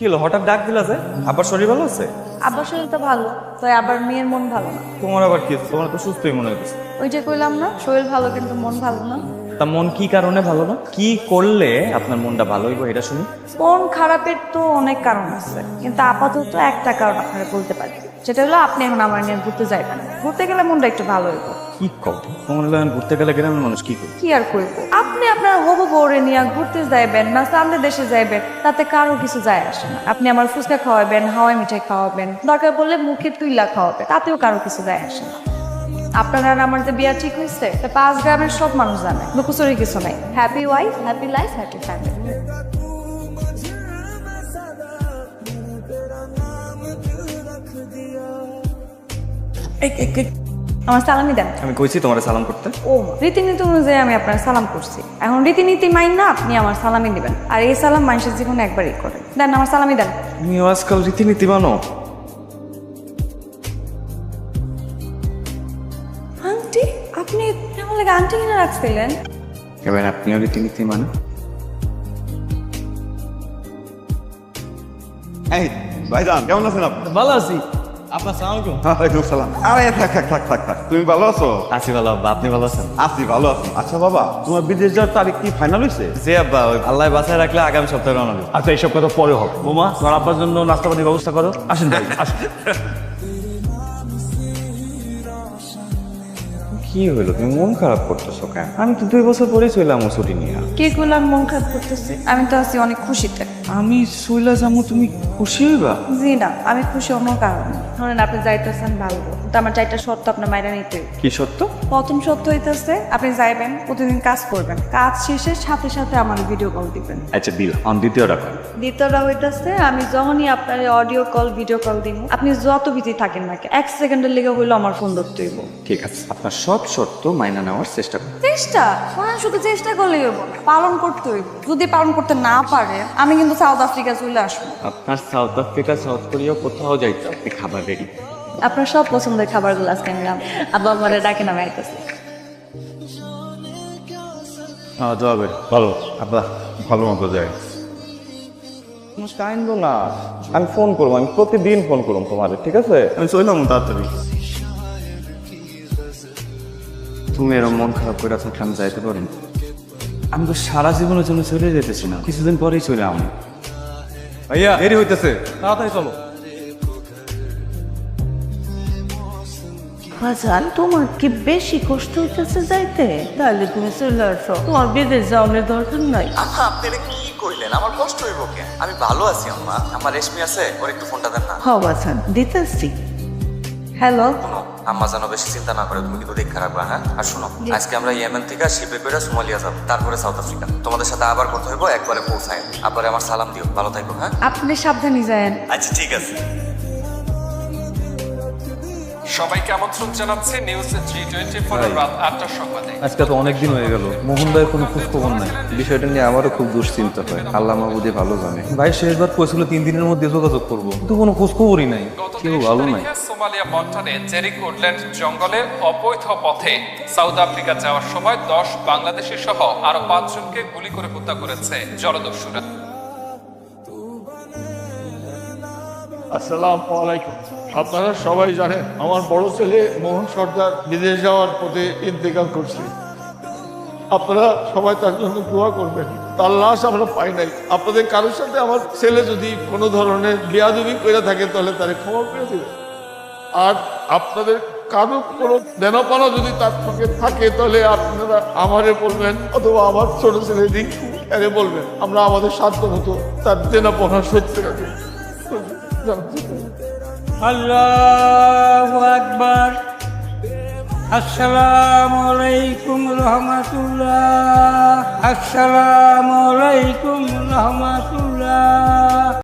কি হলো হঠাৎ ডাক দিলা যে? আবার শরীর ভালো আছে? আব্বার শরীর তো ভালো, তো আবার মেয়ের মন ভালো না। তোমার আবার কি হচ্ছে? তোমার তো সুস্থই মনে হচ্ছে। ওই যে কইলাম না, শরীর ভালো কিন্তু মন ভালো না। তা মন কি কারণে ভালো না? কি করলে আপনার মনটা ভালো হইব এটা শুনি। মন খারাপের তো অনেক কারণ আছে, কিন্তু আপাতত একটা কারণ আপনারা বলতে পারি, যেটা হলো আপনি এখন আমার নিয়ে ঘুরতে যাইবেন। ঘুরতে গেলে মনটা একটু ভালো হইব। কি কও? তোমার লাগে ঘুরতে গেলে গ্রামের মানুষ কি করে? কি আর করবো, আপনি আপনার হবু বউরে নিয়ে ঘুরতে যাইবেন না সামনে দেশে যাইবেন, তাতে কারো কিছু যায় আসে না। আপনি আমার ফুচকা খাওয়াবেন, হাওয়াই মিঠাই খাওয়াবেন, দরকার পড়লে মুখে তুইলা খাওয়াবেন, তাতেও কারো কিছু যায় আসে না। আপনার আর আমার যে বিয়া ঠিক হয়েছে 5 গ্রামের সব মানুষ জানে, লুকোচুরি কিছু নাই। Happy wife, happy life, happy family. আমার সালামি দেন। আমি কইছি তোমার সালাম করতে। ও রীতিনীতি অনুযায়ী আমি আপনার সালাম করছি, এখন রীতিনীতি মাইন না আপনি আমার সালামি দিবেন। আর এই সালাম মানুষের জীবনে একবারই করে দেন, আমার সালামি দেন। তুমি আজকাল রীতিনীতি মানো? আন্টি, আপনি কেমন লাগে আন্টি কিনে রাখছিলেন? এবার আপনিও রীতিনীতি মানে? এই ভাইজান কেমন আছেন আপনি? ভালো আছি। আপনার সালাম আলাইকুম। ওয়ালাইকুম সালাম। আরে থাক তুমি ভালো আছো? আছি ভালো আব্বা, আপনি ভালো আছেন? আছি ভালো আছি। আচ্ছা বাবা, তোমার বিদেশ যাওয়ার তারিখ কি ফাইনাল হয়েছে? জি আব্বা, ওই আল্লাহ বাসায় রাখলে আগামী সপ্তাহে রওনা দেব। আচ্ছা এইসব কথা পরে হবে। বোমা তোমার আব্বার জন্য নাস্তা পানির ব্যবস্থা করো। আসেন ভাই আসেন। কি হইলো, তুমি মন খারাপ করতেছো কেন? আমি তো 2 বছর পরেই চলে আমার ছুটি নিয়ে। কে করলাম মন খারাপ করতেছে? আমি তো আছি অনেক খুশিতে। আমি চইলা যাবো, তুমি খুশি হইবা? জি না, আমি খুশি অন্য কারণে। ধরেন আপনি যাইতেছেন ভালো, তো আমার চাইটা সত্য আপনার মাইরা নিতে হইবে। কি সত্য? প্রথম সত্য হইতেছে আপনি যাইবেন, প্রতিদিন কাজ করবেন, কাজ শেষে সাথে সাথে আমার ভিডিও কল দিবেন। আচ্ছা দিল। দ্বিতীয় রাখা। দ্বিতীয়টা হইতেছে আমি যখনই আপনার অডিও কল ভিডিও কল দিব, আপনি যত বিজি থাকেন না 1 সেকেন্ডের লেগে হইলো আমার ফোন ধরতে হইব। ঠিক আছে, আপনার সব শর্ত মাইনা নেওয়ার চেষ্টা করুন। চেষ্টা করেন, শুধু চেষ্টা করলেই হইব না, পালন করতে হইব। যদি পালন করতে না পারে আমি কিন্তু সাউথ আফ্রিকা চলে আসবো। আপনার সাউথ আফ্রিকা, সাউথ কোরিয়া কোথাও যাইতে আপনি খাবার রেডি। আপনার সব পছন্দের খাবারগুলো আজকে নিলাম। আব্বা আমারে ডাকে না, আমি আইতেছি। হ্যাঁ যাবে ভালো। আব্বা ভালো মতো যায়। কাইন্দ না, আমি ফোন করবো, আমি প্রতিদিন ফোন করবো তোমার, ঠিক আছে? আমি চললাম তাড়াতাড়ি। তুমি এরকম মন খারাপ করে থাকলে আমি যাইতে পারি না। আমি তো সারা জীবনের জন্য চলে যেতেছি না, কিছুদিন পরেই চলে আমি। ভাইয়া দেরি হইতেছে, তাড়াতাড়ি চলো। বাজান, তোমার কি বেশি কষ্ট হইতেছে যাইতে? তাহলে তুমি চলে আসো, তোমার বিদেশ যাওয়ার দরকার নাই। আম্মা আপনি এটা কি কইলেন? আমার কষ্ট হইব কেন? আমি ভালো আছি আম্মা। আমার রেশমি আছে, ওর একটু ফোনটা দেন না। হ বাজান, দিতেছি। হ্যালো, শোনো, আম্মা যেন বেশি চিন্তা না করে, তুমি কিন্তু দেখে রাখবা, হ্যাঁ? আর শোনো, আজকে আমরা ইয়েমেন থেকে শিপে করে সোমালিয়া যাবো, তারপরে সাউথ আফ্রিকা। তোমাদের সাথে আবার কথা হইব, একবারে পৌঁছায়। আবার আমার সালাম দিও, ভালো থাকো, হ্যাঁ? আপনি সাবধানে যায়েন। আচ্ছা ঠিক আছে। সবাইকে আমন্ত্রণ জানাচ্ছে নিউজ G24 রাত 8টার সংবাদে। আজকে তো অনেক দিন হয়ে গেল, মোহন ভাইয়ের কোনো খোঁজ খবর নাই। বিষয়টা নিয়ে আমারও খুব দুশ্চিন্তা হয়। আল্লাহ মাহবুদি ভালো জানে। ভাই শেষবার কইছিল 3 দিনের মধ্যে যোগাযোগ করবো, কিন্তু কোনো খোঁজ খবরই নাই। গত কেউ 30 ভালো নাই। তারিখে সোমালিয়া মন্টানে জেরিকো উডল্যান্ড জঙ্গলে অবৈধ পথে সাউথ আফ্রিকা যাওয়ার সময় 10 বাংলাদেশি সহ আরো 5 জনকে গুলি করে হত্যা করেছে জলদস্যুরা। আসসালামু আলাইকুম। আপনারা সবাই জানেন আমার বড় ছেলে মোহন সর্দার বিদেশ যাওয়ার পথে ইন্তেকাল করছে। আপনারা সবাই তার জন্য দোয়া করবেন। তার লাশ আমরা পাই নাই। আপনাদের কারোর সাথে আমার ছেলে যদি কোনো ধরনের বেয়াদবি করে থাকে তাহলে তারে ক্ষমা করে দেবেন। আর আপনাদের কারো কোনো দেনাপানা যদি তার সঙ্গে থাকে তাহলে আপনারা আমারে বলবেন, অথবা আমার ছোট ছেলে রিঙ্কু এরে বলবেন। আমরা আমাদের সাধ্য মতো তার দেনাপানা শোধ করে দেব। আল্লাহু আকবার। আসসালামু আলাইকুম রহমাতুল্লাহ। আসসালামু আলাইকুম রহমাতুল্লাহ।